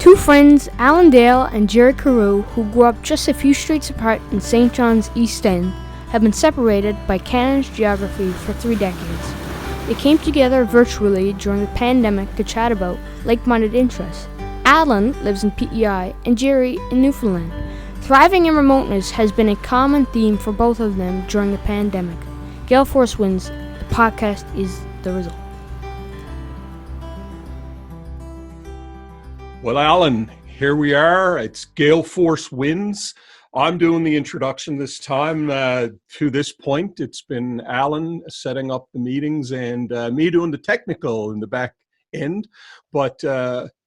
Two friends, Alan Dale and Jerry Carew, who grew up just a few streets apart in St. John's East End, have been separated by Canada's geography for 3 decades. They came together virtually during the pandemic to chat about like-minded interests. Alan lives in PEI and Jerry in Newfoundland. Thriving in remoteness has been a common theme for both of them during the pandemic. Gale Force Wins, the podcast is the result. Well, Alan, here we are. It's Gale Force Wins. I'm doing the introduction this time. To this point, it's been Alan setting up the meetings and me doing the technical in the back end. But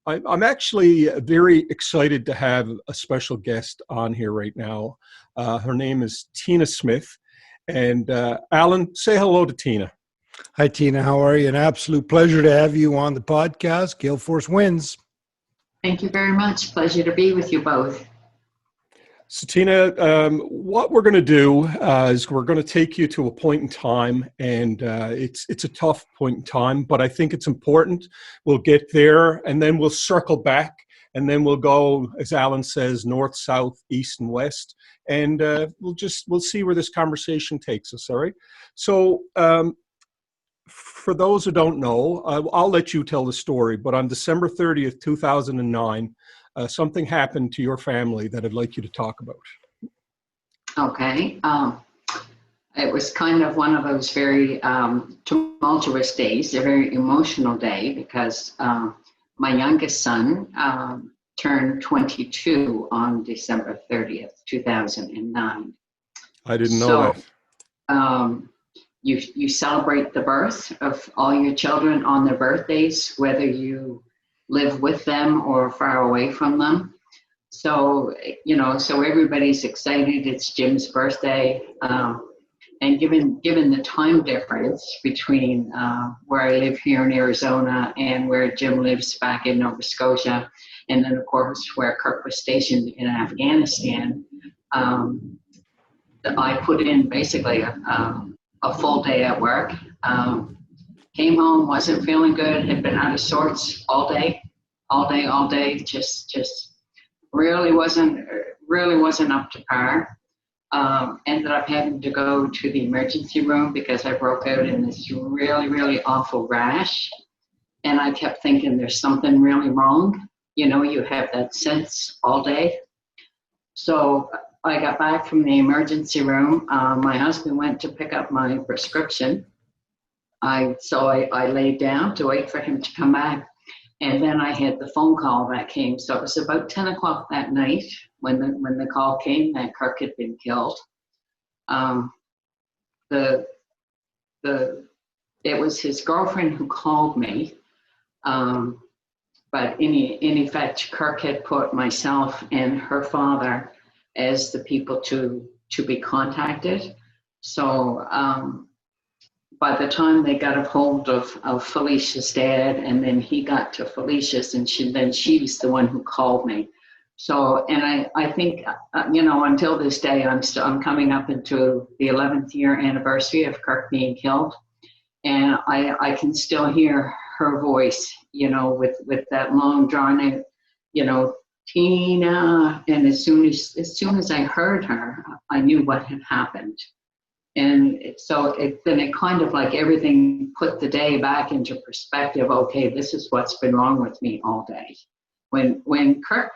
I'm actually very excited to have a special guest on here right now. Her name is Tina Smith. And Alan, say hello to Tina. Hi, Tina. How are you? An absolute pleasure to have you on the podcast. Gale Force Wins. Thank you very much. Pleasure to be with you both. So Tina, what we're going to do is we're going to take you to a point in time, and it's a tough point in time, but I think it's important. We'll get there, and then we'll circle back, and then we'll go, as Alan says, north, south, east, and west, and we'll see where this conversation takes us. All right. So for those who don't know, I'll let you tell the story, but on December 30th, 2009, something happened to your family that I'd like you to talk about. Okay. It was kind of one of those very tumultuous days, a very emotional day, because my youngest son turned 22 on December 30th, 2009. I didn't know that. You celebrate the birth of all your children on their birthdays, whether you live with them or far away from them. So, so everybody's excited. It's Jim's birthday. And given the time difference between where I live here in Arizona and where Jim lives back in Nova Scotia, and then of course where Kirk was stationed in Afghanistan, I put in basically a full day at work. Came home, wasn't feeling good, had been out of sorts all day, just really wasn't up to par. Ended up having to go to the emergency room because I broke out in this really, really awful rash. And I kept thinking there's something really wrong. You have that sense all day. So I got back from the emergency room. My husband went to pick up my prescription. I laid down to wait for him to come back. And then I had the phone call that came. So it was about 10 o'clock that night when the call came that Kirk had been killed. It was his girlfriend who called me. But in effect, Kirk had put myself and her father as the people to be contacted. So by the time they got a hold of Felicia's dad, and then he got to Felicia's, and she's the one who called me. So, and I think, until this day, I'm coming up into the 11th year anniversary of Kirk being killed. And I can still hear her voice, with that long drawn out, Tina. And as soon as I heard her, I knew what had happened. And then it kind of like everything put the day back into perspective. Okay, this is what's been wrong with me all day. When Kirk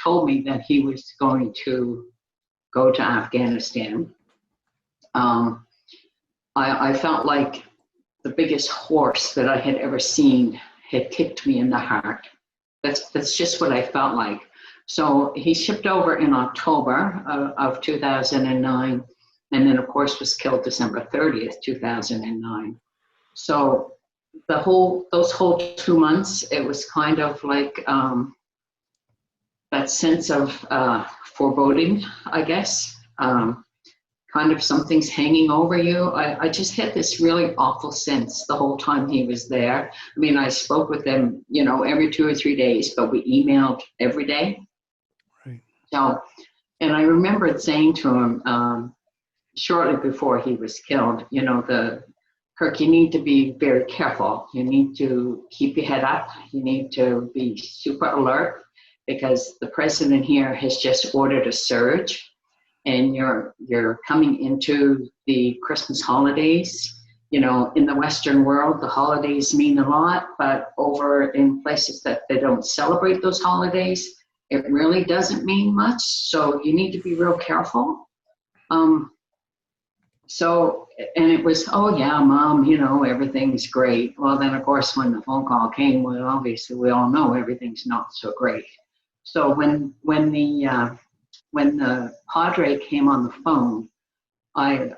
told me that he was going to go to Afghanistan, I felt like the biggest horse that I had ever seen had kicked me in the heart. That's just what I felt like. So he shipped over in October of 2009. And then, of course, was killed December 30th, 2009. So those whole 2 months, it was kind of like that sense of foreboding, I guess. Kind of something's hanging over you. I just had this really awful sense the whole time he was there. I mean, I spoke with him, every 2 or 3 days, but we emailed every day. Right. So, and I remembered saying to him, shortly before he was killed, the Kirk, you need to be very careful. You need to keep your head up. You need to be super alert because the president here has just ordered a surge, and you're coming into the Christmas holidays. You know, in the Western world, the holidays mean a lot, but over in places that they don't celebrate those holidays, it really doesn't mean much. So you need to be real careful. And it was, oh yeah, Mom, you know, everything's great. Well, then of course, when the phone call came, well, obviously we all know everything's not so great. So when the Padre came on the phone, I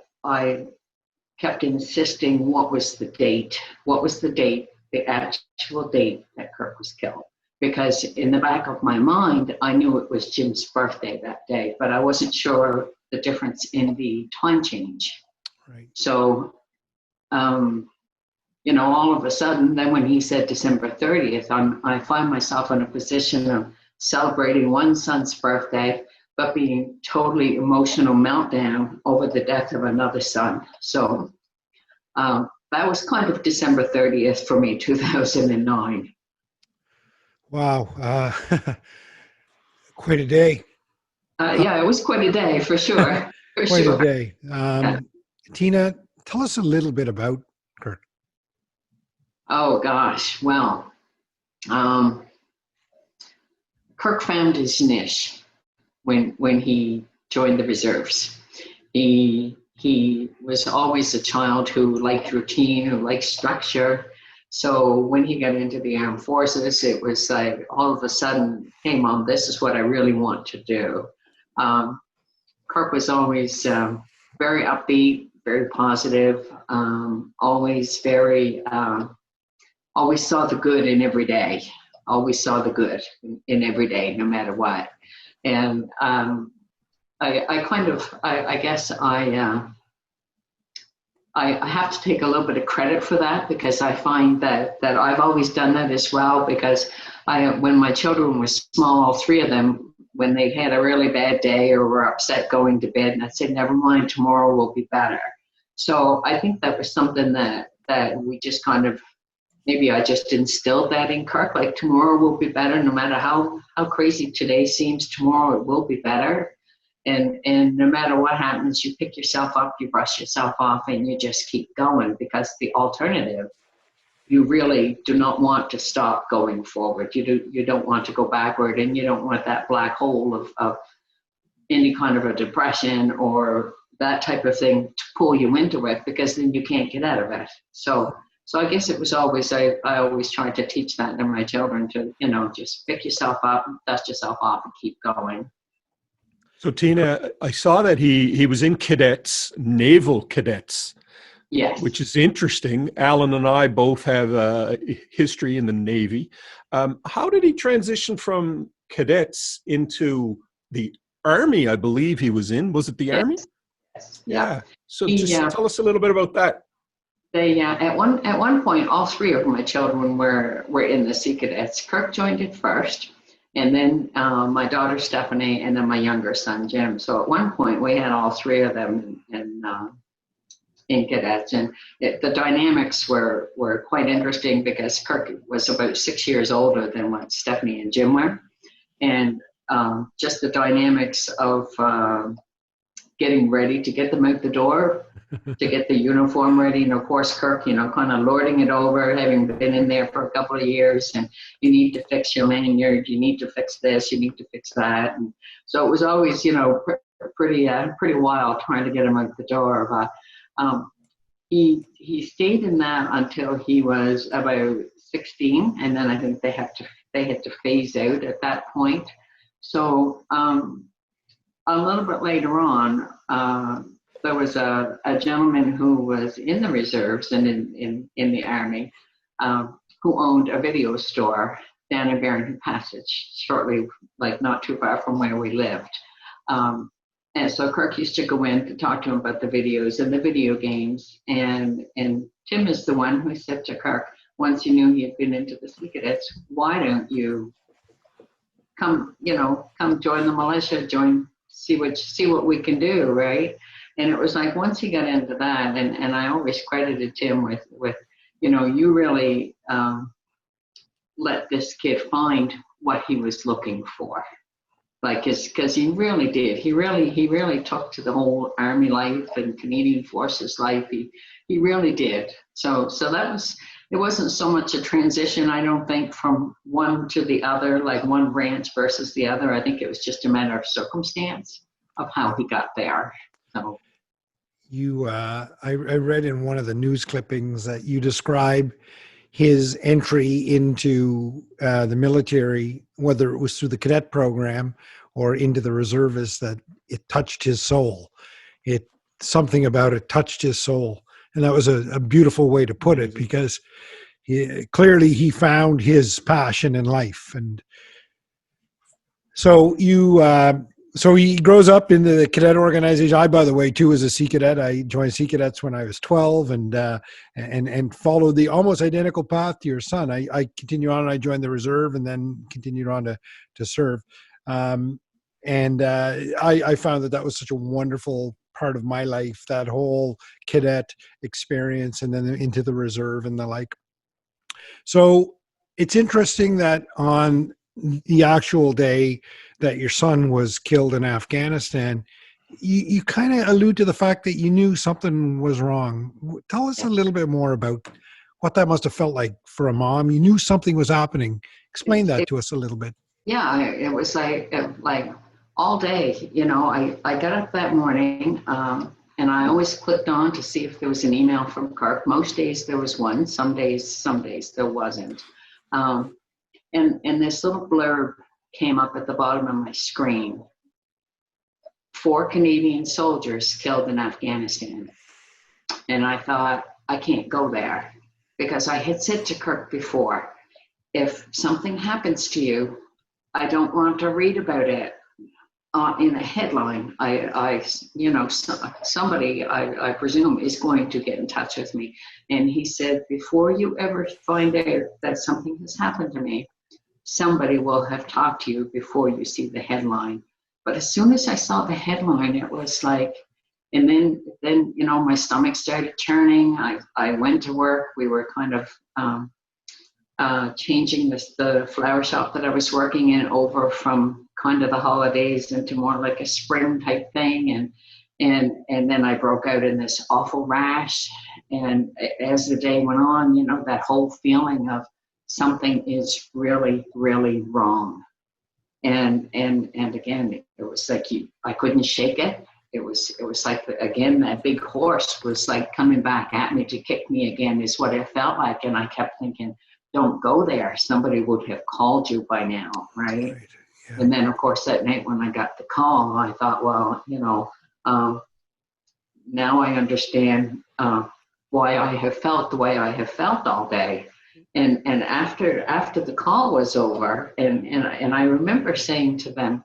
kept insisting what was the date, the actual date that Kirk was killed. Because in the back of my mind, I knew it was Jim's birthday that day, but I wasn't sure the difference in the time change. Right. So, you know, all of a sudden, then when he said December 30th, I find myself in a position of celebrating one son's birthday, but being totally emotional meltdown over the death of another son. So that was kind of December 30th for me, 2009. Wow. Quite a day. Yeah, it was quite a day for sure. Quite sure. a day. Yeah. Tina, tell us a little bit about Kirk. Oh gosh, well, Kirk found his niche when he joined the reserves. He was always a child who liked routine, who liked structure. So when he got into the armed forces, it was like all of a sudden, hey Mom, this is what I really want to do. Kirk was always very upbeat, very positive, always always saw the good in every day. Always saw the good in every day, no matter what. And I guess I have to take a little bit of credit for that, because I find that I've always done that as well. Because when my children were small, all three of them, when they had a really bad day or were upset going to bed, and I said, never mind, tomorrow will be better. So I think that was something that we just kind of, maybe I just instilled that in Kirk, like tomorrow will be better, no matter how crazy today seems, tomorrow it will be better. And no matter what happens, you pick yourself up, you brush yourself off, and you just keep going, because the alternative, you really do not want to stop going forward. You don't want to go backward, and you don't want that black hole of any kind of a depression or that type of thing to pull you into it, because then you can't get out of it. So I guess it was always, I always tried to teach that to my children, to, you know, just pick yourself up, dust yourself off, and keep going. So Tina, I saw that he was in cadets, naval cadets. Yes. Which is interesting. Alan and I both have a history in the Navy. How did he transition from cadets into the Army? I believe he was in. Was it the Army? Yes. Yeah. So just tell us a little bit about that. They at one point, all three of my children were in the Sea Cadets. Kirk joined it first, and then my daughter Stephanie, and then my younger son Jim. So at one point, we had all three of them in cadets, and the dynamics were quite interesting, because Kirk was about 6 years older than what Stephanie and Jim were, and just the dynamics of getting ready to get them out the door, to get the uniform ready. And of course, Kirk, you know, kind of lording it over, having been in there for a couple of years, and you need to fix your lanyard, you need to fix this, you need to fix that. And so it was always, you know, pretty wild trying to get him out the door. But he stayed in that until he was about 16, and then I think they had to phase out at that point. So a little bit later on, there was a gentleman who was in the reserves and in the Army, who owned a video store down in Barrington Passage, shortly, like not too far from where we lived. And so Kirk used to go in to talk to him about the videos and the video games. And Tim is the one who said to Kirk, once he knew he had been into the Sea Cadets, why don't you come join the militia, see what we can do, right? And it was like once he got into that, and I always credited Tim with you really let this kid find what he was looking for. Like, because he really did. He really took to the whole Army life and Canadian Forces life. He really did. So that was, it wasn't so much a transition, I don't think, from one to the other, like one branch versus the other. I think it was just a matter of circumstance of how he got there. So I read in one of the news clippings that you describe his entry into the military, whether it was through the cadet program or into the reservists, that it touched his soul. Something about it touched his soul. And that was a beautiful way to put it, because clearly he found his passion in life. And so so he grows up in the cadet organization. I, by the way, too, was a Sea Cadet. I joined Sea Cadets when I was 12 and followed the almost identical path to your son. I continued on, and I joined the reserve and then continued on to serve. I found that was such a wonderful part of my life, that whole cadet experience, and then into the reserve and the like. So it's interesting that on the actual day that your son was killed in Afghanistan, you kind of allude to the fact that you knew something was wrong. Tell us a little bit more about what that must have felt like for a mom. You knew something was happening. Explain that to us a little bit. Yeah, it was like all day. I got up that morning, and I always clicked on to see if there was an email from Kirk. Most days there was one. Some days there wasn't. And this little blurb came up at the bottom of my screen: 4 Canadian soldiers killed in Afghanistan. And I thought, I can't go there, because I had said to Kirk before, if something happens to you, I don't want to read about it in a headline. Somebody, I presume, is going to get in touch with me. And he said, before you ever find out that something has happened to me, somebody will have talked to you before you see the headline. But as soon as I saw the headline, it was like, and then my stomach started churning. I went to work. We were kind of changing the flower shop that I was working in over from kind of the holidays into more like a spring type thing. And then I broke out in this awful rash. And as the day went on, that whole feeling of something is really, really wrong. And again, it was like I couldn't shake it. It was like, again, that big horse was like coming back at me to kick me again, is what it felt like. And I kept thinking, don't go there. Somebody would have called you by now, right? Yeah. And then, of course, that night when I got the call, I thought, well, now I understand why I have felt the way I have felt all day. And after the call was over, and I remember saying to them,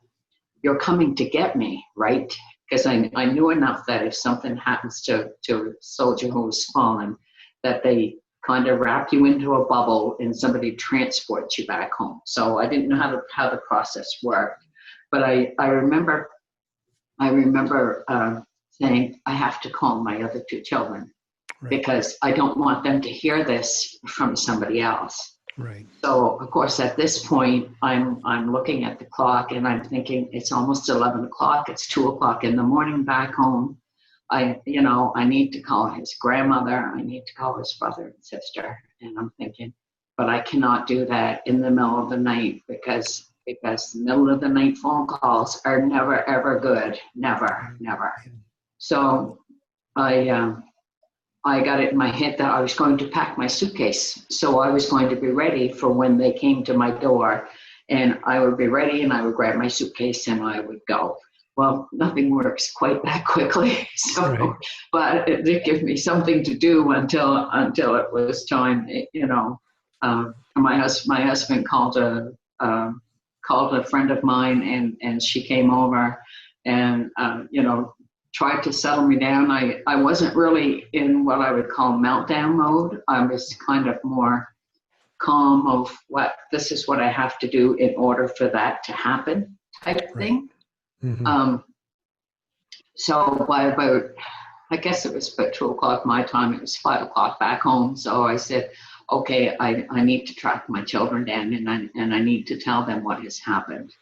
you're coming to get me, right? Because I knew enough that if something happens to a soldier who's fallen, that they kind of wrap you into a bubble and somebody transports you back home. So I didn't know how the process worked. But I remember saying, I have to call my other 2 children. Right. Because I don't want them to hear this from somebody else. Right. So of course at this point I'm looking at the clock and I'm thinking it's almost 11 o'clock. It's 2 o'clock in the morning back home. I need to call his grandmother. I need to call his brother and sister. And I'm thinking, but I cannot do that in the middle of the night because the middle of the night phone calls are never ever good. Never. So I got it in my head that I was going to pack my suitcase. So I was going to be ready for when they came to my door, and I would be ready and I would grab my suitcase and I would go. Well, nothing works quite that quickly. So, right. But it did give me something to do until it was time, my husband called a friend of mine and she came over and, tried to settle me down. I wasn't really in what I would call meltdown mode. I was kind of more calm of this is what I have to do in order for that to happen type thing. Mm-hmm. So by about, I guess it was about 2 o'clock my time, it was 5 o'clock back home. So I said, okay, I need to track my children down, and I need to tell them what has happened.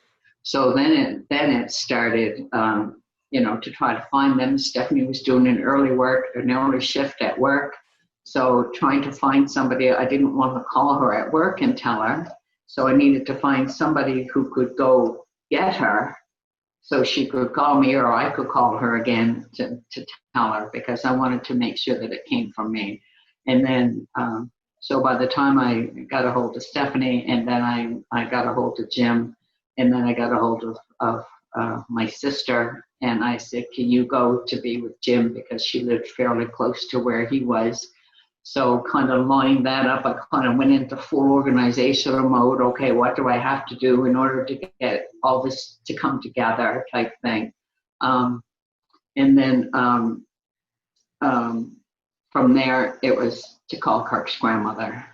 So then it started, to try to find them. Stephanie was doing an early shift at work. So trying to find somebody, I didn't want to call her at work and tell her. So I needed to find somebody who could go get her so she could call me, or I could call her again to tell her, because I wanted to make sure that it came from me. And then, so by the time I got a hold of Stephanie, and then I got a hold of Jim, and then I got a hold of my sister, and I said, can you go to be with Jim, because she lived fairly close to where he was. So kind of lining that up, I kind of went into full organizational mode. Okay, what do I have to do in order to get all this to come together, type thing. And then from there, it was to call Kirk's grandmother.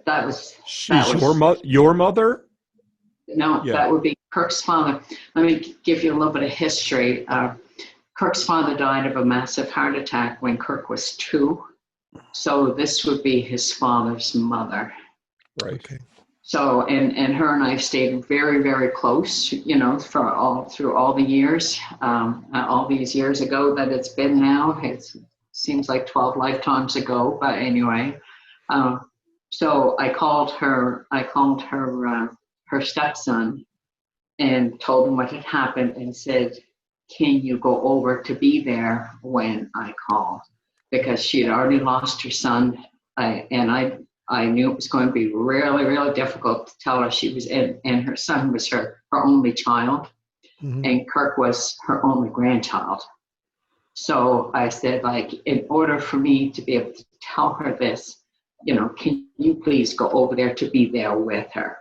That was your mother? No, yeah. That would be Kirk's father. Let me give you a little bit of history. Kirk's father died of a massive heart attack when Kirk was 2. So this would be his father's mother. Right. Okay. So, and her and I stayed very, very close, through all the years, all these years ago that it's been now. It seems like 12 lifetimes ago, but anyway. So I called her her stepson and told him what had happened, and said, can you go over to be there when I call? Because she had already lost her son. I knew it was going to be really, really difficult to tell her she was in, and her son was her only child, and Kirk was her only grandchild. So I said, in order for me to be able to tell her this, can you please go over there to be there with her?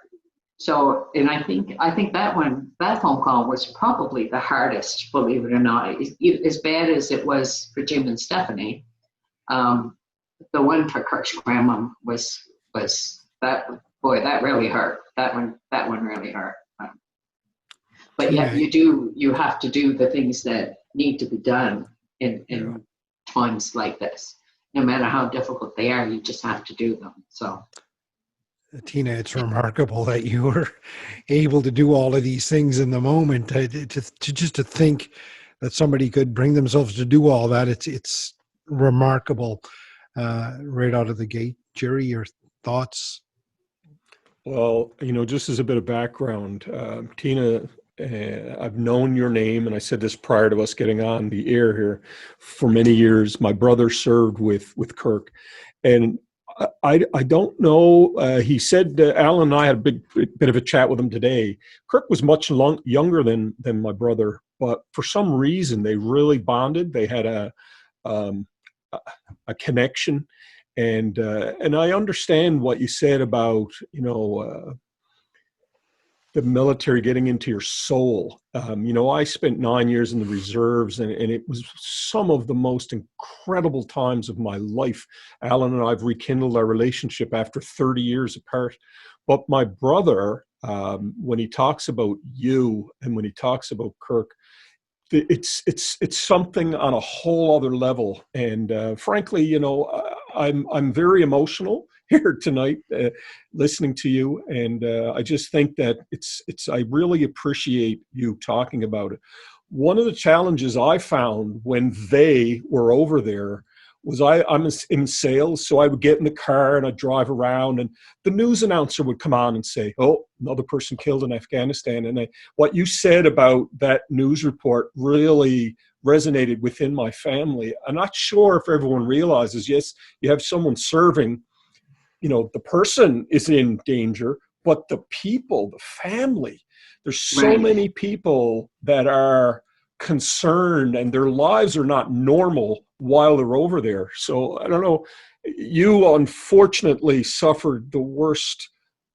So, and I think that phone call was probably the hardest, believe it or not. As bad as it was for Jim and Stephanie, the one for Kirk's grandma was that, boy, that really hurt. That one really hurt. But yet you have to do the things that need to be done in times like this. No matter how difficult they are, you just have to do them. So. Tina, it's remarkable that you were able to do all of these things in the moment. To think that somebody could bring themselves to do all that, it's remarkable right out of the gate. Jerry, your thoughts? Well, just as a bit of background, Tina, I've known your name, and I said this prior to us getting on the air here, for many years. My brother served with Kirk, and I don't know. He said Alan and I had a bit of a chat with him today. Kirk was much younger than my brother, but for some reason they really bonded. They had a connection, and I understand what you said about the military getting into your soul. I spent 9 years in the reserves, and it was some of the most incredible times of my life. Alan and I have rekindled our relationship after 30 years apart. But my brother, when he talks about you and when he talks about Kirk, it's something on a whole other level. And frankly, I'm very emotional here tonight, listening to you, and I just think that I really appreciate you talking about it. One of the challenges I found when they were over there was I'm in sales, so I would get in the car and I'd drive around, and the news announcer would come on and say, "Oh, another person killed in Afghanistan." And what you said about that news report really resonated within my family. I'm not sure if everyone realizes, yes, you have someone serving, the person is in danger, but the people, the family, there's so many people that are concerned, and their lives are not normal while they're over there. So I don't know, you unfortunately suffered the worst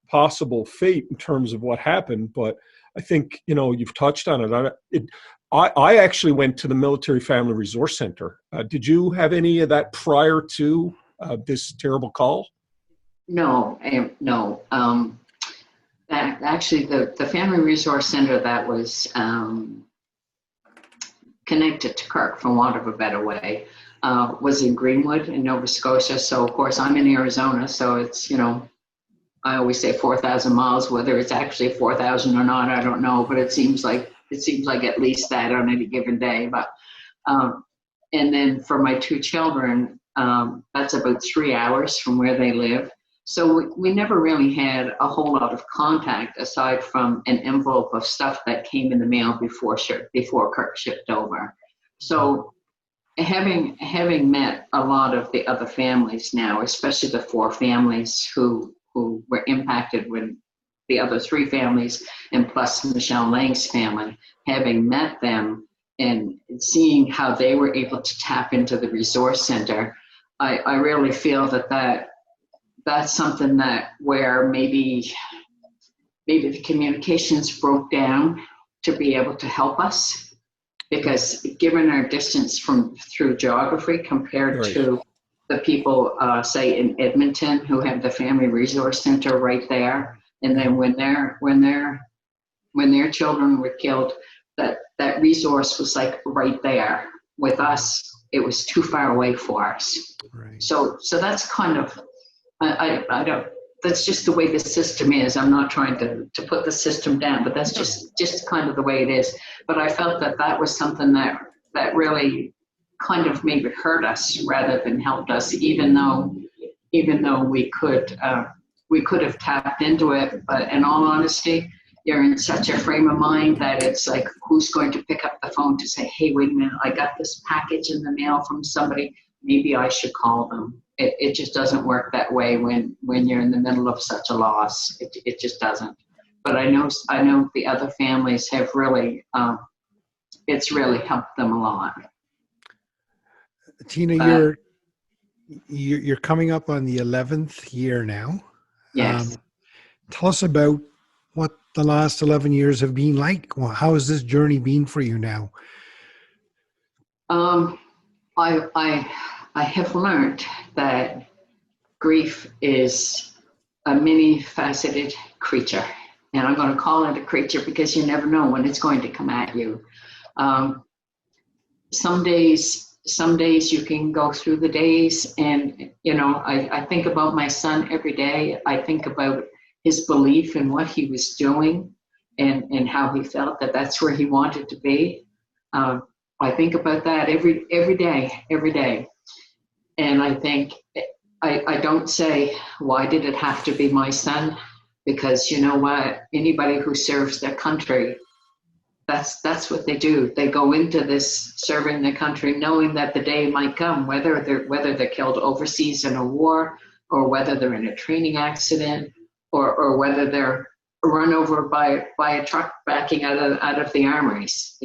possible fate in terms of what happened, but I think, you've touched on it. I actually went to the Military Family Resource Center. Did you have any of that prior to this terrible call? No. That actually, the Family Resource Center that was connected to Kirk, for want of a better way, was in Greenwood in Nova Scotia. So of course I'm in Arizona, so it's, I always say 4,000 miles, whether it's actually 4,000 or not, I don't know, but it seems like at least that on any given day. But and then for my two children, that's about 3 hours from where they live. So we never really had a whole lot of contact aside from an envelope of stuff that came in the mail before Kirk shipped over. So having met a lot of the other families now, especially the four families who were impacted when the other three families and plus Michelle Lang's family, having met them and seeing how they were able to tap into the resource center, I really feel that's something that where maybe the communications broke down to be able to help us, because given our distance through geography compared to the people, say in Edmonton, who have the Family Resource Center right there, and then when their children were killed, that resource was like right there. With us, it was too far away for us. Right. So that's kind of, I don't. That's just the way the system is. I'm not trying to put the system down, but that's just kind of the way it is. But I felt that was something that really kind of maybe hurt us rather than helped us, even though we could have tapped into it. But in all honesty, you're in such a frame of mind that it's like, who's going to pick up the phone to say, hey, wait a minute, I got this package in the mail from somebody, maybe I should call them. It just doesn't work that way when you're in the middle of such a loss. It just doesn't. But I know the other families have really, it's really helped them a lot. Tina, you're coming up on the 11th year now. Yes. Tell us about what the last 11 years have been like. Well, how has this journey been for you now? I have learned that grief is a many-faceted creature, and I'm going to call it a creature because you never know when it's going to come at you. Some days you can go through the days, and I think about my son every day. I think about his belief in what he was doing, and how he felt that that's where he wanted to be. I think about that every day. And I think, I don't say, why did it have to be my son? Because you know what, anybody who serves their country, that's what they do. They go into this serving their country knowing that the day might come, whether they're killed overseas in a war, or whether they're in a training accident, or whether they're run over by a truck backing out of the armories.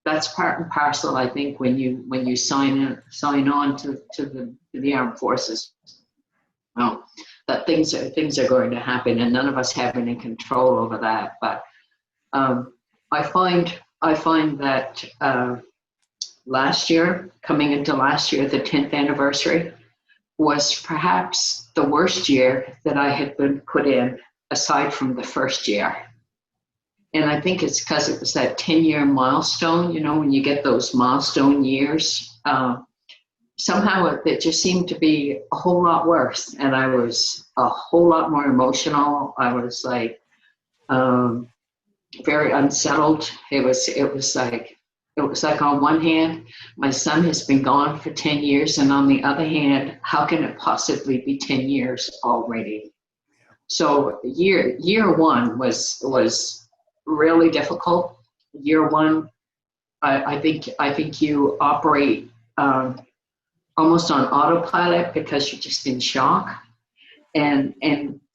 That's part and parcel, I think, when you sign on to the armed forces. Well, that things are going to happen, and none of us have any control over that. But I find that last year, coming into last year, the 10th anniversary, was perhaps the worst year that I had been put in, aside from the first year. And I think it's because it was that 10-year milestone, when you get those milestone years, somehow it just seemed to be a whole lot worse. And I was a whole lot more emotional. I was like very unsettled. It was like on one hand, my son has been gone for 10 years. And on the other hand, how can it possibly be 10 years already? So year one was really difficult. Year one, I think you operate almost on autopilot because you're just in shock. And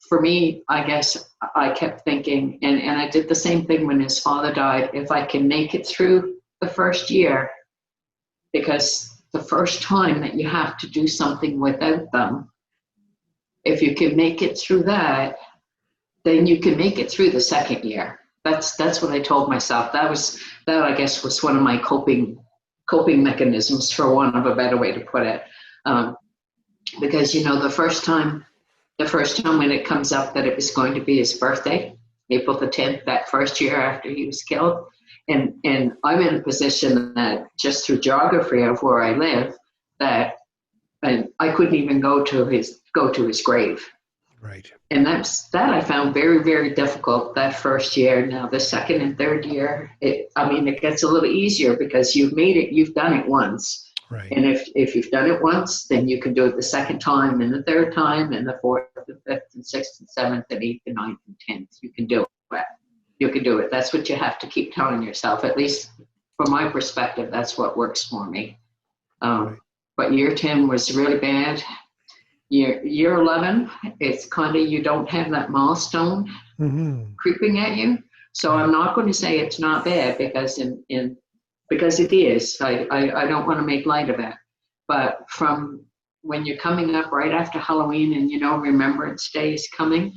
for me, I guess I kept thinking, and I did the same thing when his father died, if I can make it through the first year, because the first time that you have to do something without them, if you can make it through that, then you can make it through the second year. That's what I told myself. That I guess was one of my coping mechanisms, for want of a better way to put it. Because the first time when it comes up that it was going to be his birthday, April the 10th, that first year after he was killed, And I'm in a position that just through geography of where I live, that I couldn't even go to his grave. Right. And that I found very, very difficult that first year. Now the second and third year, it gets a little easier because you've done it once. Right. And if you've done it once, then you can do it the second time and the third time and the fourth and fifth and sixth and seventh and eighth and ninth and 10th. You can do it. You can do it. That's what you have to keep telling yourself. At least from my perspective, that's what works for me. Right. But year 10 was really bad. Year 11, it's kind of, you don't have that milestone creeping at you. So I'm not going to say it's not bad because because it is. I don't want to make light of it. But from when you're coming up right after Halloween and Remembrance Day is coming,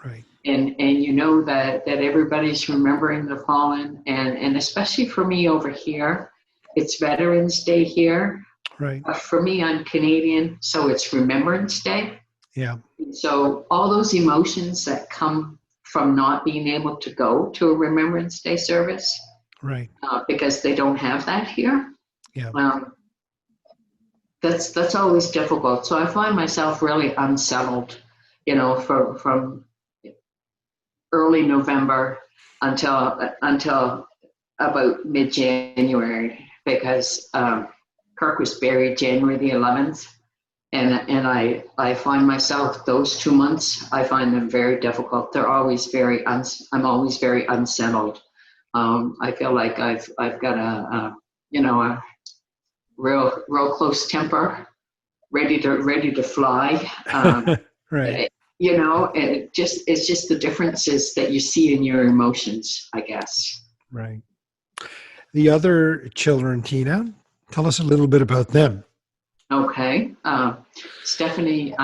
right, and you know that everybody's remembering the fallen, and especially for me over here, it's Veterans Day here. right, For me, I'm Canadian, so it's Remembrance Day. yeah, So all those emotions that come from not being able to go to a Remembrance Day service, right, because they don't have that here. yeah, That's always difficult. So I find myself really unsettled, from early November until about mid-January, because Kirk was buried January the 11th, and I find myself, those 2 months, I find them very difficult. They're always I'm always very unsettled. I feel like I've got a real close temper, ready to fly. right, It's just the differences that you see in your emotions, I guess. right. The other children, Tina, tell us a little bit about them. Okay. Stephanie,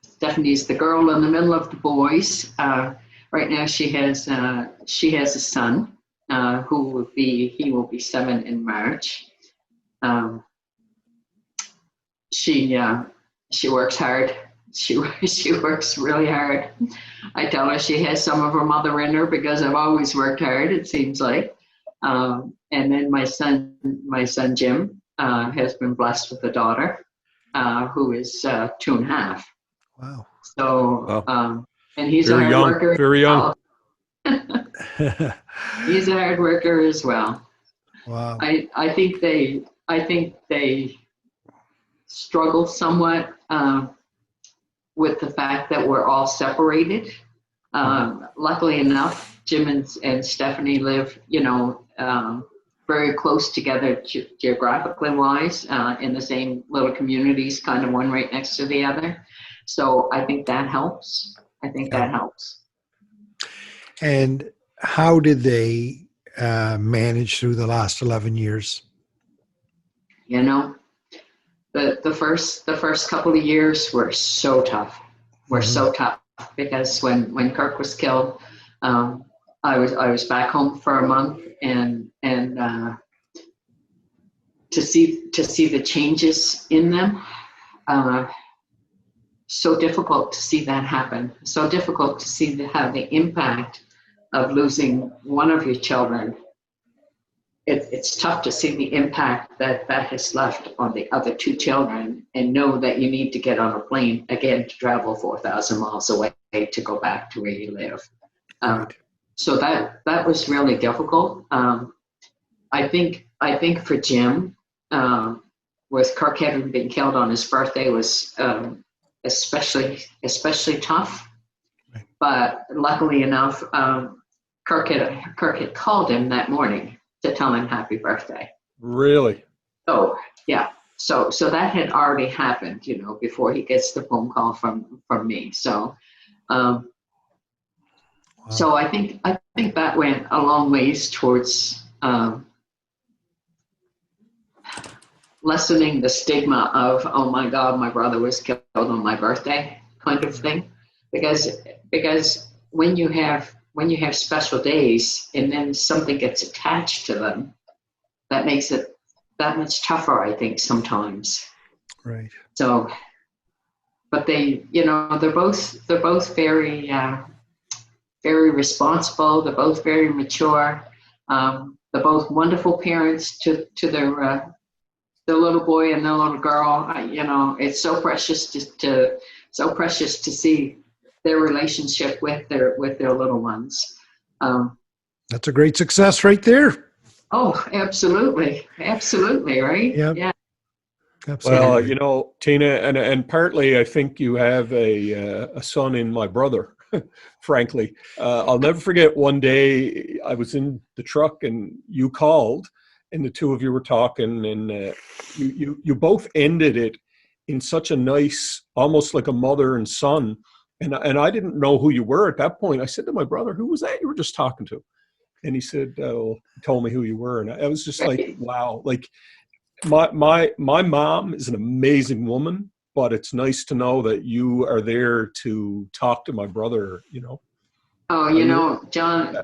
Stephanie's the girl in the middle of the boys. Right now she has a son, he will be 7 in March. She works hard. She works really hard. I tell her she has some of her mother in her because I've always worked hard, it seems like. And then my son Jim has been blessed with a daughter who is 2.5. Wow. So, Wow. And he's Very a hard young, worker. very young. He's a hard worker as well. Wow. I think they struggle somewhat with the fact that we're all separated. Luckily enough, Jim and Stephanie live, very close together geographically wise, in the same little communities, kind of one right next to the other. So I think that helps. That helps. And how did they manage through the last 11 years? The first couple of years were so tough. So tough because when Kirk was killed, I was back home for a month, and to see the changes in them, so difficult to see that happen. So difficult to see how the impact of losing one of your children. It's tough to see the impact that has left on the other 2 children, and know that you need to get on a plane again to travel 4,000 miles away to go back to where you live. Right. So that was really difficult. I think for Jim, with Kirk having been killed on his birthday, was especially tough. Right. But luckily enough, Kirk had called him that morning to tell him happy birthday. Really? Oh, yeah. So that had already happened, before he gets the phone call from me. So, Wow. so I think that went a long ways towards lessening the stigma of, oh my God, my brother was killed on my birthday, kind of thing. Because when you have special days and then something gets attached to them, that makes it that much tougher, I think, sometimes. Right. So, but they're both very, very responsible. They're both very mature. They're both wonderful parents to their little boy and their little girl. It's so precious to see their relationship with their little ones. That's a great success right there. Oh, absolutely, right? Yep. Yeah. Absolutely. Well, Tina, and partly I think you have a son in my brother. Frankly, I'll never forget one day I was in the truck and you called, and the two of you were talking, and you both ended it in such a nice, almost like a mother and son. And I didn't know who you were at that point. I said to my brother, "Who was that you were just talking to?" And he said, "Oh," he told me who you were, and I was just like, "Wow!" Like my mom is an amazing woman, but it's nice to know that you are there to talk to my brother. Oh, John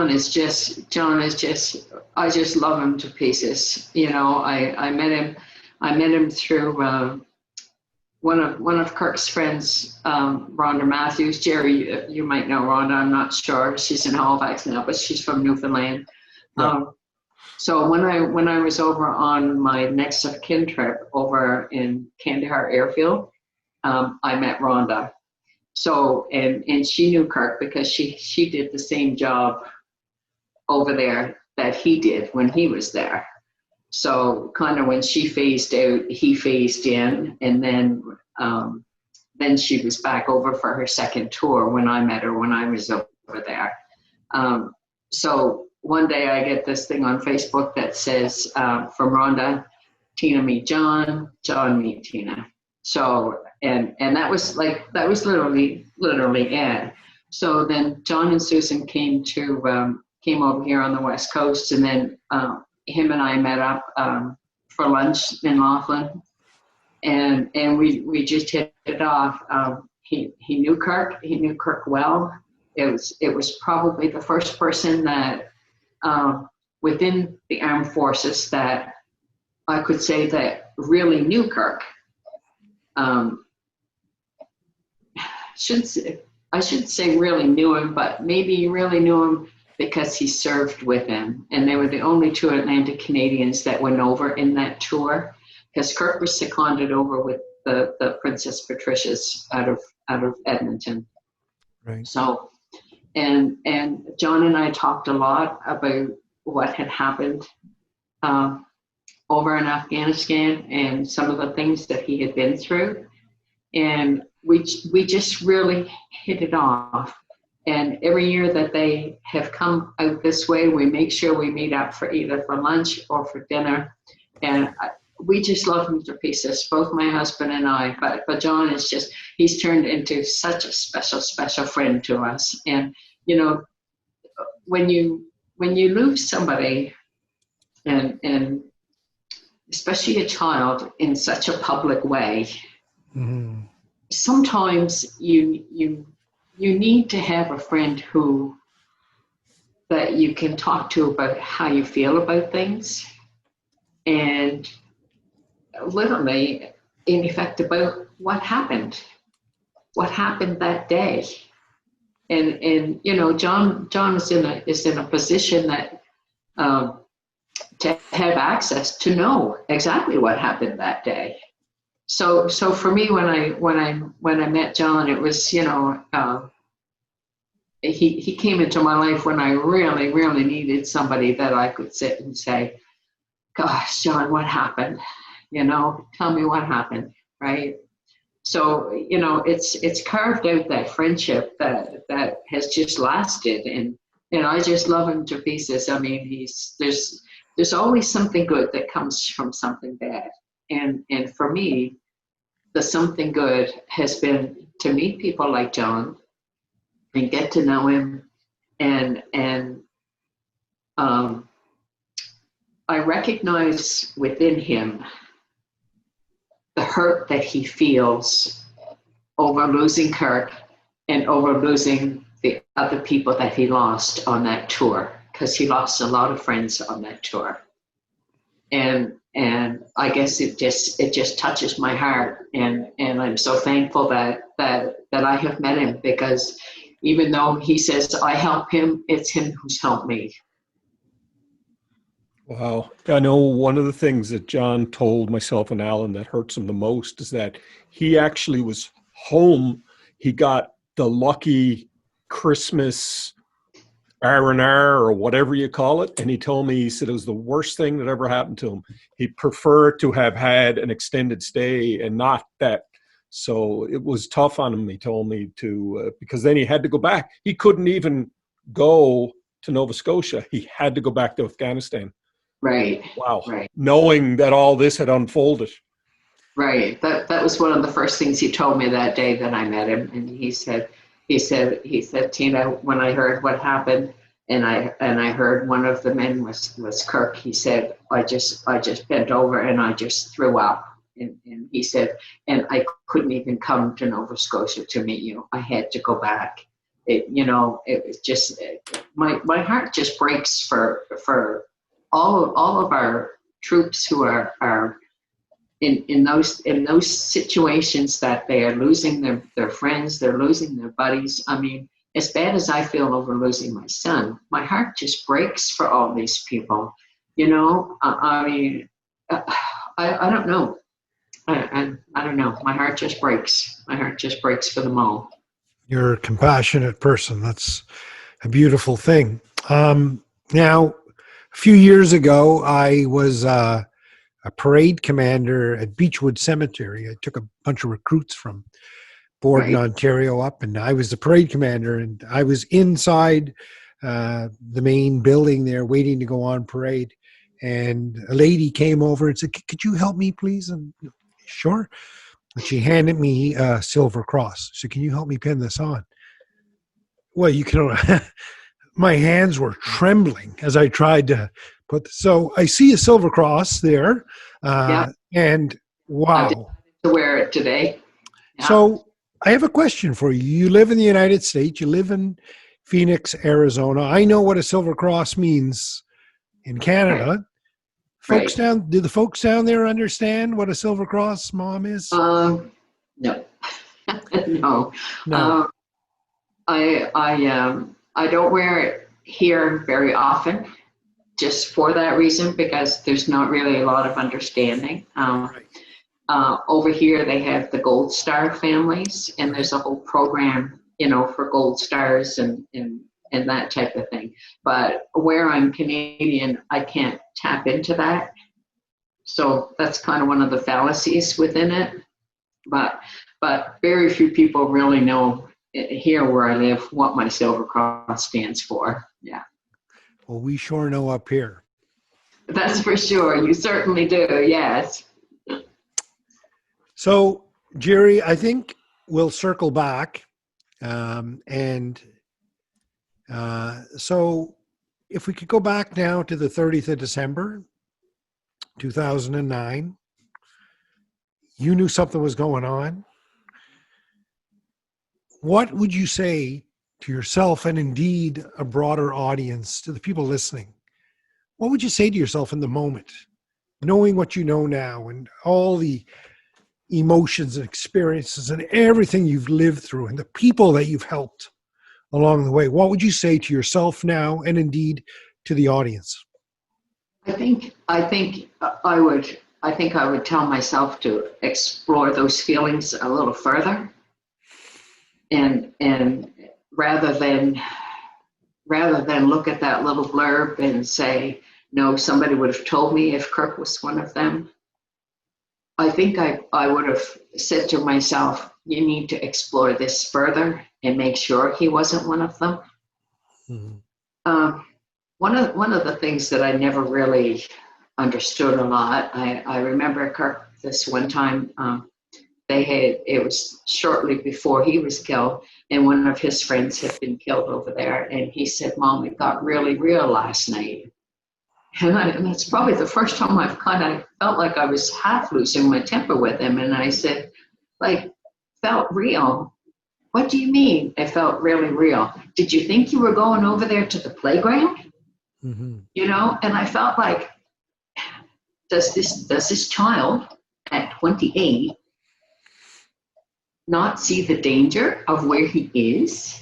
is just, I just love him to pieces. I met him through one of Kirk's friends, Rhonda Matthews. Jerry, you might know Rhonda, I'm not sure. She's in Halifax now, but she's from Newfoundland. Yeah. So when I was over on my next of kin trip over in Kandahar Airfield, I met Rhonda. So, and she knew Kirk because she did the same job over there that he did when he was there. So kind of when she phased out, he phased in, and then she was back over for her second tour when I met her when I was over there. So one day I get this thing on Facebook that says, from Rhonda, Tina meet John, John meet Tina. So, and that was literally it. So then John and Susan came over here on the West Coast, and then him and I met up for lunch in Laughlin, and we just hit it off. He knew Kirk well. It was probably the first person that within the armed forces that I could say that really knew Kirk. I shouldn't say really knew him, but maybe you really knew him because he served with him. And they were the only two Atlantic Canadians that went over in that tour, because Kirk was seconded over with the Princess Patricia's out of Edmonton. Right. So, and John and I talked a lot about what had happened over in Afghanistan and some of the things that he had been through. And we just really hit it off. And every year that they have come out this way, we make sure we meet up for either for lunch or for dinner. And we just love him to pieces, both my husband and I. But John is just, he's turned into such a special friend to us. And, when you lose somebody, and especially a child, in such a public way, mm-hmm. Sometimes you need to have a friend that you can talk to about how you feel about things, and literally, in effect, about what happened that day. And John is in a position that to have access to know exactly what happened that day. So for me, when I met John, it was, he came into my life when I really needed somebody that I could sit and say, "Gosh, John, what happened? Tell me what happened," right? So, it's carved out that friendship that has just lasted, and I just love him to pieces. I mean, there's always something good that comes from something bad. And for me, the something good has been to meet people like John and get to know him. And I recognize within him the hurt that he feels over losing Kirk and over losing the other people that he lost on that tour, because he lost a lot of friends on that tour. And I guess it just touches my heart, and I'm so thankful that I have met him, because even though he says I help him, it's him who's helped me. Wow. I know one of the things that John told myself and Alan that hurts him the most is that he actually was home. He got the lucky Christmas R&R or whatever you call it. And he told me, he said it was the worst thing that ever happened to him. He preferred to have had an extended stay and not that. So it was tough on him, he told me, to because then he had to go back. He couldn't even go to Nova Scotia. He had to go back to Afghanistan. Right. Wow. Right. Knowing that all this had unfolded. Right. That was one of the first things he told me that day that I met him. And he said, Tina, when I heard what happened and I heard one of the men was Kirk, he said, I just bent over and I just threw up. And he said, and I couldn't even come to Nova Scotia to meet you. I had to go back. It was just, my heart just breaks for all of our troops who are in those situations that they are losing their friends, they're losing their buddies. I mean, as bad as I feel over losing my son, my heart just breaks for all these people. I mean, I don't know. I don't know. My heart just breaks. My heart just breaks for them all. You're a compassionate person. That's a beautiful thing. Now, a few years ago, I was a parade commander at Beechwood Cemetery. I took a bunch of recruits from Borden, Right. Ontario up, and I was the parade commander, and I was inside the main building there waiting to go on parade. And a lady came over and said, could you help me, please? And sure. And she handed me a silver cross. She said, can you help me pin this on? Well, you can, my hands were trembling as I tried to so I see a silver cross there. Yeah. And wow. To wear it today. Yeah. So I have a question for you. You live in the United States. You live in Phoenix, Arizona. I know what a silver cross means in Canada. Right. Do the folks down there understand what a silver cross, Mom, is? No. No. No. I don't wear it here very often, just for that reason, because there's not really a lot of understanding. Over here, they have the Gold Star families, and there's a whole program, for Gold Stars and that type of thing. But where I'm Canadian, I can't tap into that. So that's kind of one of the fallacies within it. But very few people really know here where I live what my Silver Cross stands for. Yeah. Well, we sure know up here. That's for sure. You certainly do. Yes. So, Jerry, I think we'll circle back. So if we could go back now to the 30th of December, 2009, you knew something was going on. What would you say to yourself and indeed a broader audience, to the people listening? What would you say to yourself in the moment, knowing what you know now and all the emotions and experiences and everything you've lived through and the people that you've helped along the way? What would you say to yourself now and indeed to the audience? I think I would tell myself to explore those feelings a little further, and rather than look at that little blurb and say, no, somebody would have told me if Kirk was one of them. I think I would have said to myself, you need to explore this further and make sure he wasn't one of them. Mm-hmm. One of the things that I never really understood a lot, I remember Kirk this one time, it was shortly before he was killed, and one of his friends had been killed over there, and he said, Mom, it got really real last night. And that's probably the first time I've kind of felt like I was half losing my temper with him. And I said, felt real? What do you mean it felt really real? Did you think you were going over there to the playground? Mm-hmm. And I felt like, does this child at 28 not see the danger of where he is?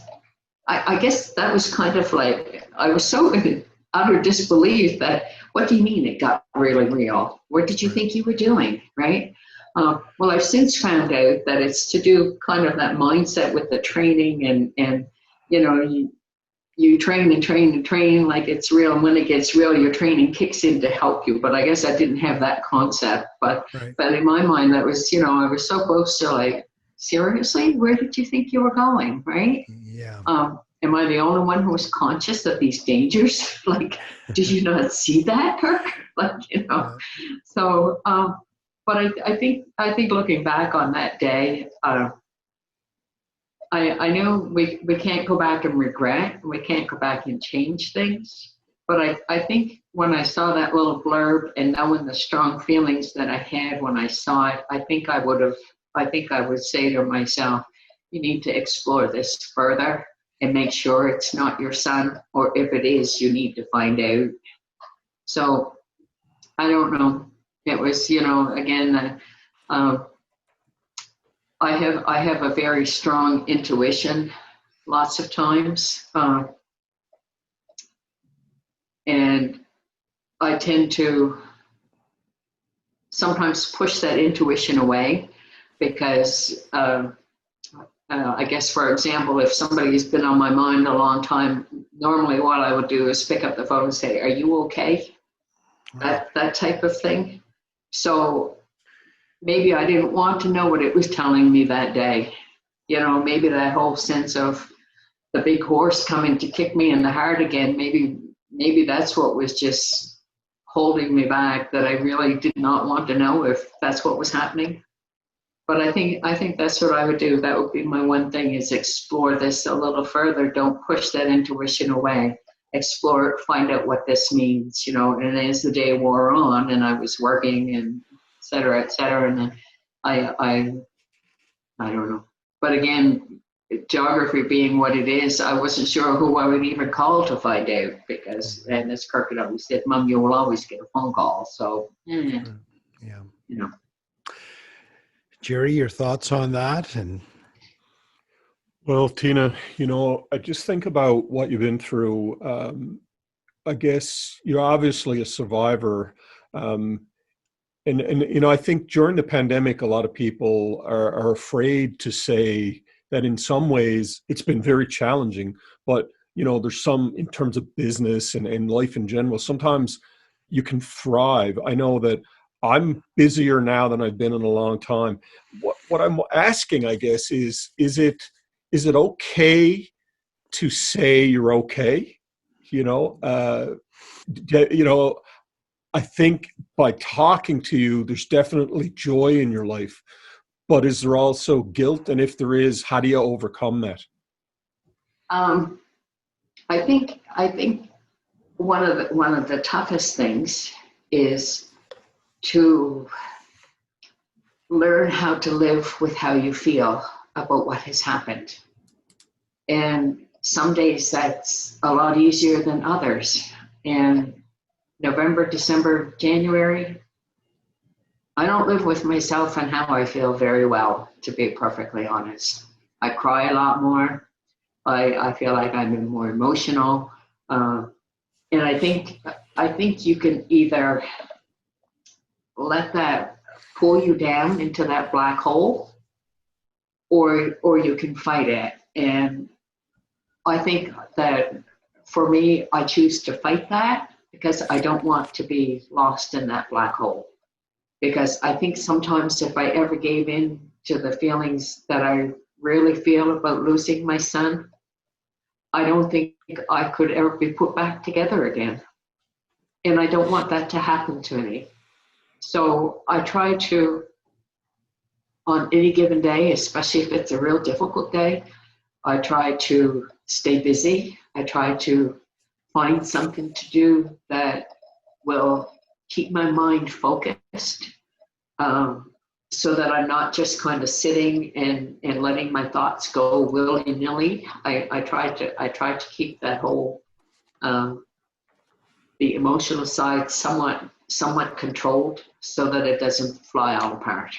I guess that was kind of like, I was so in utter disbelief that what do you mean it got really real? What did you think you were doing, right? Well, I've since found out that it's to do kind of that mindset with the training and you know, you train and train and train like it's real, and when it gets real, your training kicks in to help you. But I guess I didn't have that concept. But in my mind, that was, you know, I was so close to like, seriously, where did you think you were going, right? Yeah. Am I the only one who was conscious of these dangers? Like, did you not see that, Kirk? Like, you know. Yeah. So, but I think looking back on that day, I know we can't go back and regret. We can't go back and change things. But I think when I saw that little blurb and knowing the strong feelings that I had when I saw it, I think I would say to myself, you need to explore this further and make sure it's not your son, or if it is, you need to find out. So I don't know. It was, you know, again, I have a very strong intuition lots of times, and I tend to sometimes push that intuition away because I guess, for example, if somebody's been on my mind a long time, normally what I would do is pick up the phone and say, "Are you okay?" That type of thing. So maybe I didn't want to know what it was telling me that day. You know, maybe that whole sense of the big horse coming to kick me in the heart again, maybe that's what was just holding me back, that I really did not want to know if that's what was happening. But I think that's what I would do. That would be my one thing, is explore this a little further. Don't push that intuition away. Explore it, find out what this means, you know. And as the day wore on and I was working and et cetera, and then I don't know. But again, geography being what it is, I wasn't sure who I would even call to find out, because, and as Kirk had always said, Mom, you will always get a phone call. So, Yeah. You know. Jerry, your thoughts on that? And well, Tina, you know, I just think about what you've been through. I guess you're obviously a survivor. And you know, I think during the pandemic, a lot of people are afraid to say that in some ways it's been very challenging. But, you know, there's some, in terms of business and life in general, sometimes you can thrive. I know that I'm busier now than I've been in a long time. What I'm asking, I guess, is it okay to say you're okay? You know, I think by talking to you, there's definitely joy in your life, but is there also guilt? And if there is, how do you overcome that? I think one of the toughest things is to learn how to live with how you feel about what has happened. And some days that's a lot easier than others. And November, December, January, I don't live with myself and how I feel very well, to be perfectly honest. I cry a lot more. I feel like I'm more emotional. And I think you can either let that pull you down into that black hole, or you can fight it. And I think that for me, I choose to fight that, because I don't want to be lost in that black hole. Because I think sometimes if I ever gave in to the feelings that I really feel about losing my son, I don't think I could ever be put back together again. And I don't want that to happen to me. So I try to, on any given day, especially if it's a real difficult day, I try to stay busy. I try to find something to do that will keep my mind focused, so that I'm not just kind of sitting and letting my thoughts go willy-nilly. I try to keep that whole the emotional side somewhat controlled, so that it doesn't fly all apart.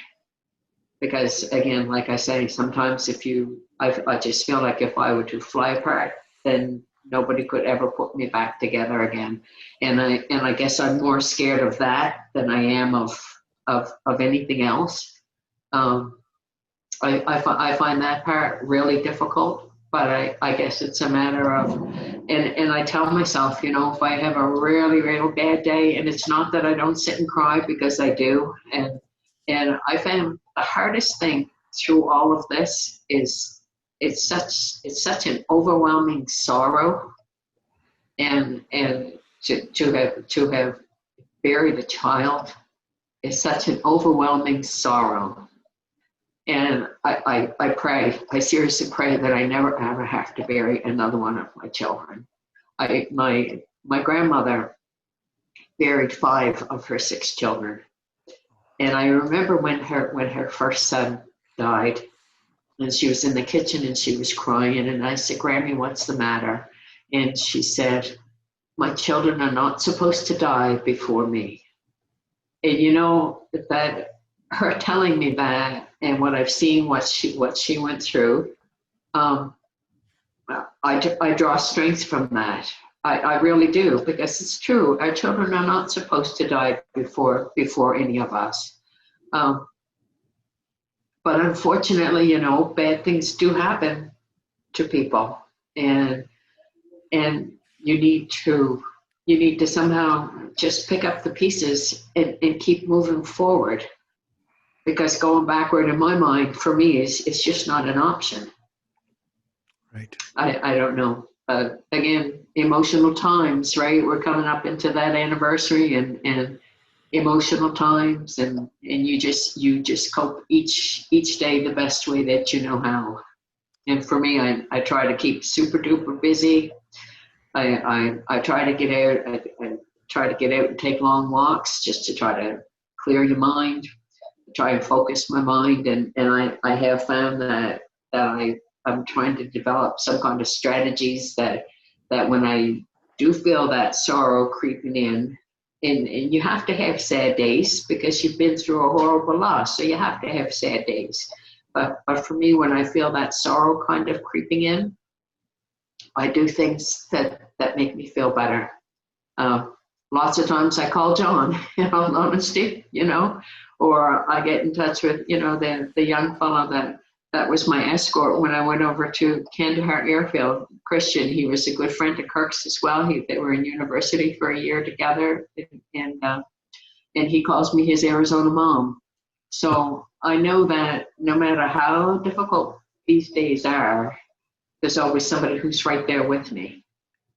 Because again, like I say, sometimes I just feel like if I were to fly apart, then nobody could ever put me back together again. And I guess I'm more scared of that than I am of anything else. I find that part really difficult, but I guess it's a matter of, and I tell myself, you know, if I have a really, really bad day, and it's not that I don't sit and cry, because I do, and I found the hardest thing through all of this is it's such an overwhelming sorrow, and to have buried a child is such an overwhelming sorrow. And I pray, I seriously pray that I never ever have to bury another one of my children. My grandmother buried 5 of her 6 children. And I remember when her first son died, and she was in the kitchen and she was crying, and I said, "Grammy, what's the matter?" And she said, "My children are not supposed to die before me." And you know, that her telling me that, and what I've seen, what she went through, I draw strength from that. I really do, because it's true. Our children are not supposed to die before any of us. But unfortunately, you know, bad things do happen to people, and you need to somehow just pick up the pieces and keep moving forward. Because going backward, in my mind, for me, is just not an option. Right. I don't know. Again, emotional times, right? We're coming up into that anniversary, and emotional times, and you just cope each day the best way that you know how. And for me, I try to keep super duper busy. I try to get out. I try to get out and take long walks, just to try to clear your mind. Try and focus my mind, and I have found that I'm trying to develop some kind of strategies that when I do feel that sorrow creeping in, and you have to have sad days because you've been through a horrible loss, so you have to have sad days. But for me, when I feel that sorrow kind of creeping in, I do things that make me feel better. Lots of times I call John, in all honesty, you know, or I get in touch with, you know, the young fellow that was my escort when I went over to Kandahar Airfield, Christian. He was a good friend of Kirk's as well. They were in university for a year together, and he calls me his Arizona mom. So I know that no matter how difficult these days are, there's always somebody who's right there with me.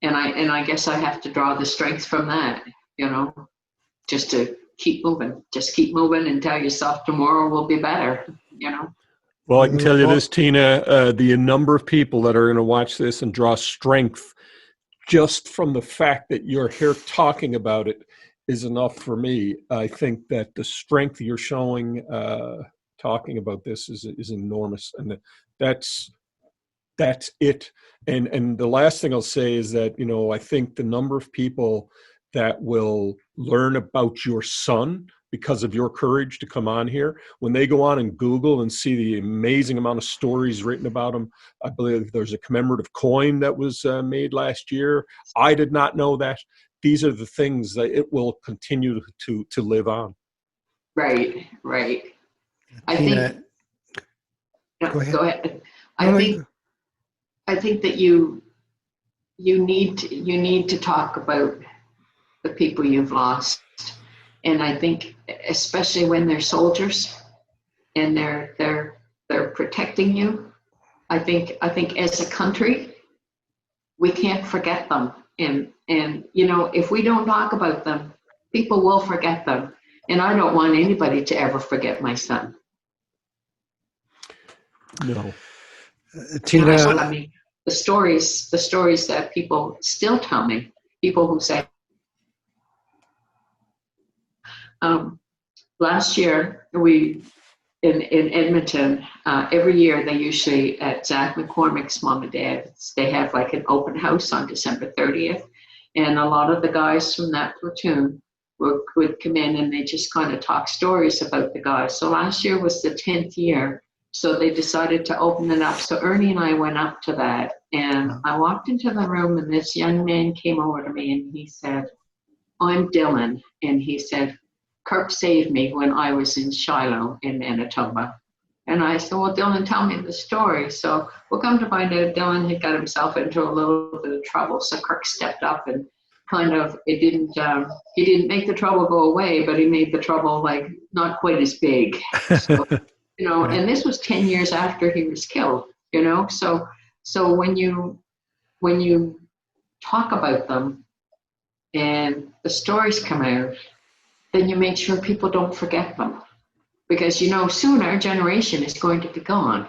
And I guess I have to draw the strength from that, you know, just to keep moving. Just keep moving and tell yourself tomorrow will be better, you know. Well, I can tell you this, Tina, the number of people that are going to watch this and draw strength just from the fact that you're here talking about it is enough for me. I think that the strength you're showing talking about this is enormous, and that's it. And the last thing I'll say is that, you know, I think the number of people that will learn about your son because of your courage to come on here, when they go on and Google and see the amazing amount of stories written about him. I believe there's a commemorative coin that was made last year. I did not know that. These are the things that it will continue to live on. Right. I Tina, think. go ahead. Go ahead. I think that you need to talk about the people you've lost, and I think especially when they're soldiers and they're protecting you. I think as a country we can't forget them, and you know, if we don't talk about them, people will forget them, and I don't want anybody to ever forget my son. No. Tina, I mean, the stories that people still tell me, people who say, last year we in Edmonton, every year they usually, at Zach McCormick's mom and dad, they have like an open house on December 30th, and a lot of the guys from that platoon would come in and they just kind of talk stories about the guys. So last year was the 10th year So they decided to open it up. So Ernie and I went up to that, and I walked into the room, and this young man came over to me, and he said, "I'm Dylan." And he said, "Kirk saved me when I was in Shiloh in Manitoba." And I said, "Well, Dylan, tell me the story." So we'll come to find out Dylan had got himself into a little bit of trouble. So Kirk stepped up and kind of, he didn't make the trouble go away, but he made the trouble like not quite as big. So, and this was 10 years after he was killed, So when you talk about them and the stories come out, then you make sure people don't forget them. Because, soon our generation is going to be gone.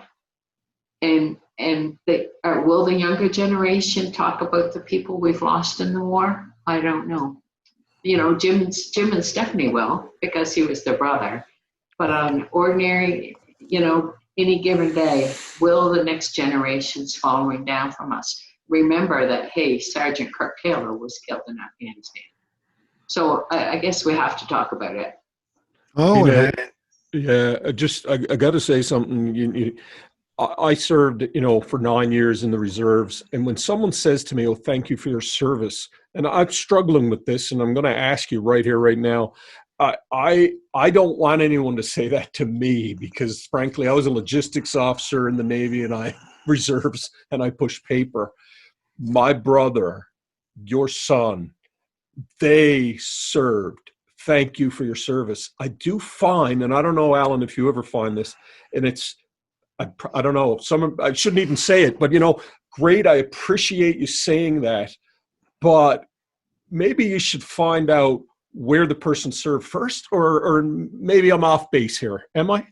And will the younger generation talk about the people we've lost in the war? I don't know. Jim and Stephanie will, because he was their brother. But on ordinary, any given day, will the next generations following down from us remember that, hey, Sergeant Kirk Taylor was killed in Afghanistan? So I guess we have to talk about it. Oh, yeah. I got to say something. I served, for 9 years in the reserves. And when someone says to me, "Oh, thank you for your service," and I'm struggling with this, and I'm going to ask you right here, right now, I don't want anyone to say that to me, because frankly, I was a logistics officer in the Navy, and I reserves, and I pushed paper. My brother, your son, they served. Thank you for your service. I do find, and I don't know, Alan, if you ever find this, and I don't know, I shouldn't even say it, but great, I appreciate you saying that, but maybe you should find out where the person served first, or maybe I'm off base here. Am I?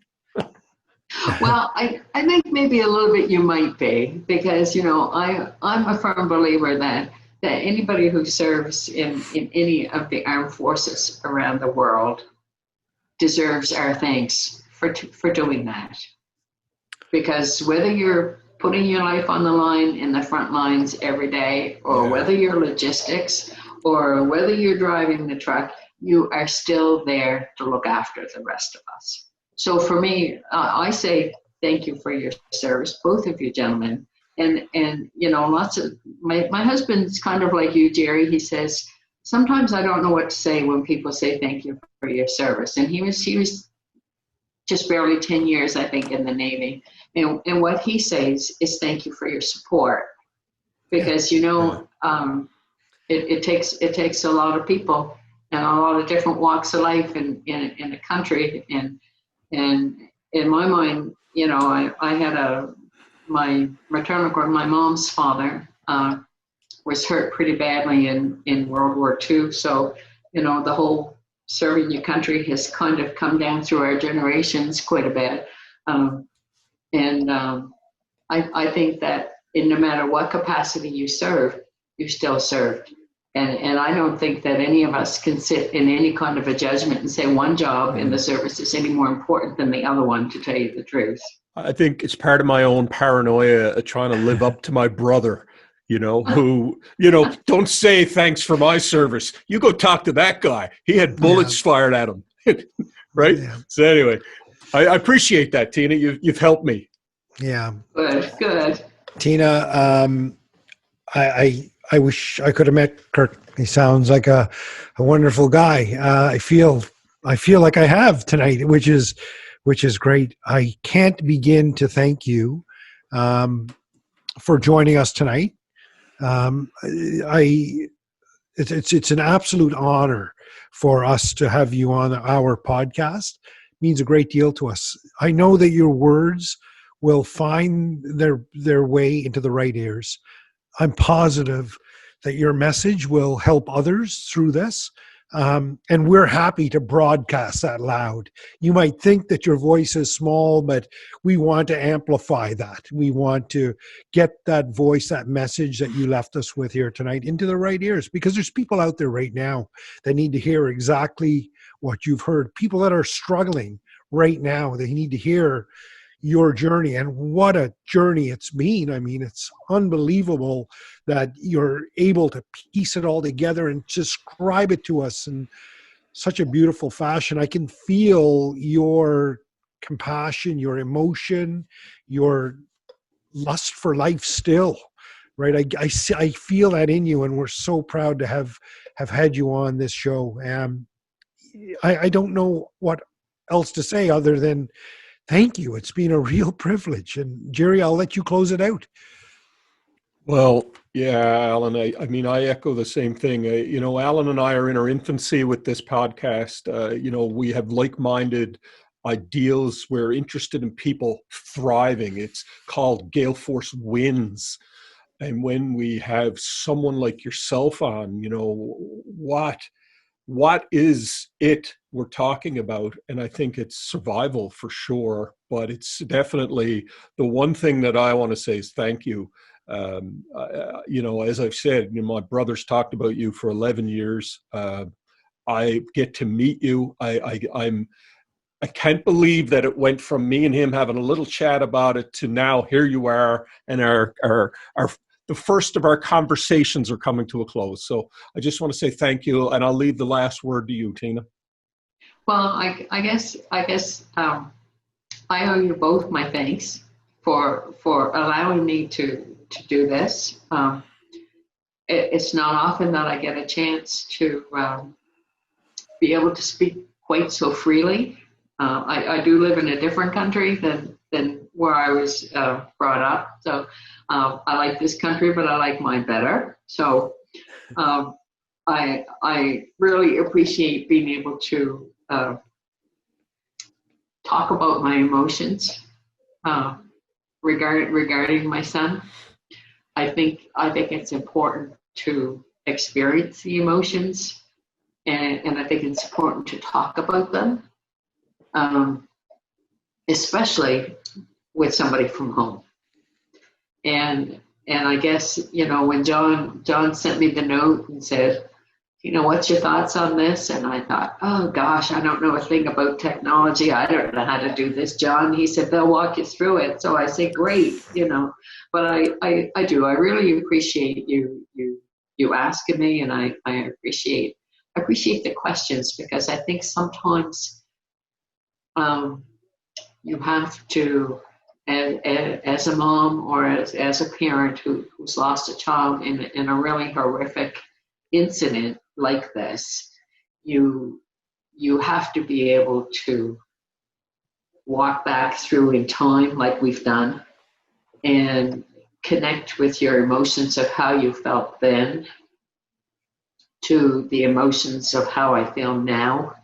Well, I think maybe a little bit you might be, because, I'm a firm believer that anybody who serves in any of the armed forces around the world deserves our thanks for doing that. Because whether you're putting your life on the line in the front lines every day, or whether you're logistics, or whether you're driving the truck, you are still there to look after the rest of us. So for me, I say thank you for your service, both of you gentlemen. And lots of, my husband's kind of like you, Jerry. He says, sometimes I don't know what to say when people say thank you for your service. And he was just barely 10 years, I think, in the Navy. And what he says is thank you for your support, because it takes a lot of people and a lot of different walks of life in the country. And in my mind, I had my maternal, my mom's father was hurt pretty badly in World War II. So the whole serving your country has kind of come down through our generations quite a bit. I think that no matter what capacity you serve, you still served. And I don't think that any of us can sit in any kind of a judgment and say one job in the service is any more important than the other one, to tell you the truth. I think it's part of my own paranoia trying to live up to my brother, who, don't say thanks for my service. You go talk to that guy. He had bullets fired at him. Right? Yeah. So anyway, I appreciate that, Tina. You've helped me. Yeah. Good. Tina, I wish I could have met Kirk. He sounds like a wonderful guy. I feel like I have tonight, which is great. I can't begin to thank you for joining us tonight. It's an absolute honor for us to have you on our podcast. It means a great deal to us. I know that your words will find their way into the right ears. I'm positive that your message will help others through this. And we're happy to broadcast that loud. You might think that your voice is small, but we want to amplify that. We want to get that voice, that message that you left us with here tonight into the right ears, because there's people out there right now that need to hear exactly what you've heard. People that are struggling right now, they need to hear your journey, and what a journey it's been. I mean, it's unbelievable that you're able to piece it all together and describe it to us in such a beautiful fashion. I can feel your compassion, your emotion, your lust for life still, right? I feel that in you, and we're so proud to have had you on this show. I don't know what else to say other than thank you. It's been a real privilege. And Jerry, I'll let you close it out. Well, yeah, Alan, I mean, I echo the same thing. Alan and I are in our infancy with this podcast. We have like-minded ideals. We're interested in people thriving. It's called Gale Force Wins. And when we have someone like yourself on, what is it we're talking about? And I think it's survival for sure, but it's definitely the one thing that I want to say is thank you. As I've said, my brother's talked about you for 11 years. I get to meet you. I can't believe that it went from me and him having a little chat about it to now here you are, and our the first of our conversations are coming to a close. So I just want to say thank you, and I'll leave the last word to you, Tina. Well, I guess I owe you both my thanks for allowing me to do this. It's not often that I get a chance to be able to speak quite so freely. I do live in a different country than where I was brought up. So I like this country, but I like mine better. So I really appreciate being able to talk about my emotions regarding my son. I think it's important to experience the emotions, and I think it's important to talk about them. Especially with somebody from home. And I guess, when John sent me the note and said, what's your thoughts on this? And I thought, oh gosh, I don't know a thing about technology. I don't know how to do this, John. He said, they'll walk you through it. So I say, great, but I do. I really appreciate you asking me, and I appreciate the questions, because I think sometimes you have to, as a mom or as a parent who's lost a child in a really horrific incident like this, you have to be able to walk back through in time like we've done and connect with your emotions of how you felt then to the emotions of how I feel now,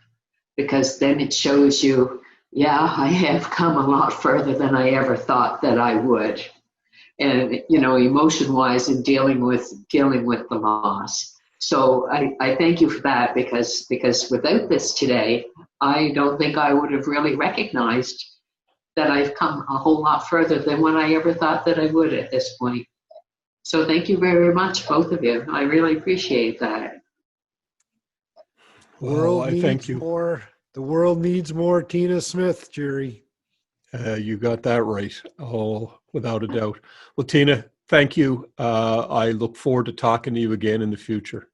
because then it shows you, yeah, I have come a lot further than I ever thought that I would. And, emotion-wise, in dealing with the loss. So I thank you for that, because without this today, I don't think I would have really recognized that I've come a whole lot further than what I ever thought that I would at this point. So thank you very much, both of you. I really appreciate that. Well, I thank you. The world needs more Tina Smith, Jerry. You got that right. Oh, without a doubt. Well, Tina, thank you. I look forward to talking to you again in the future.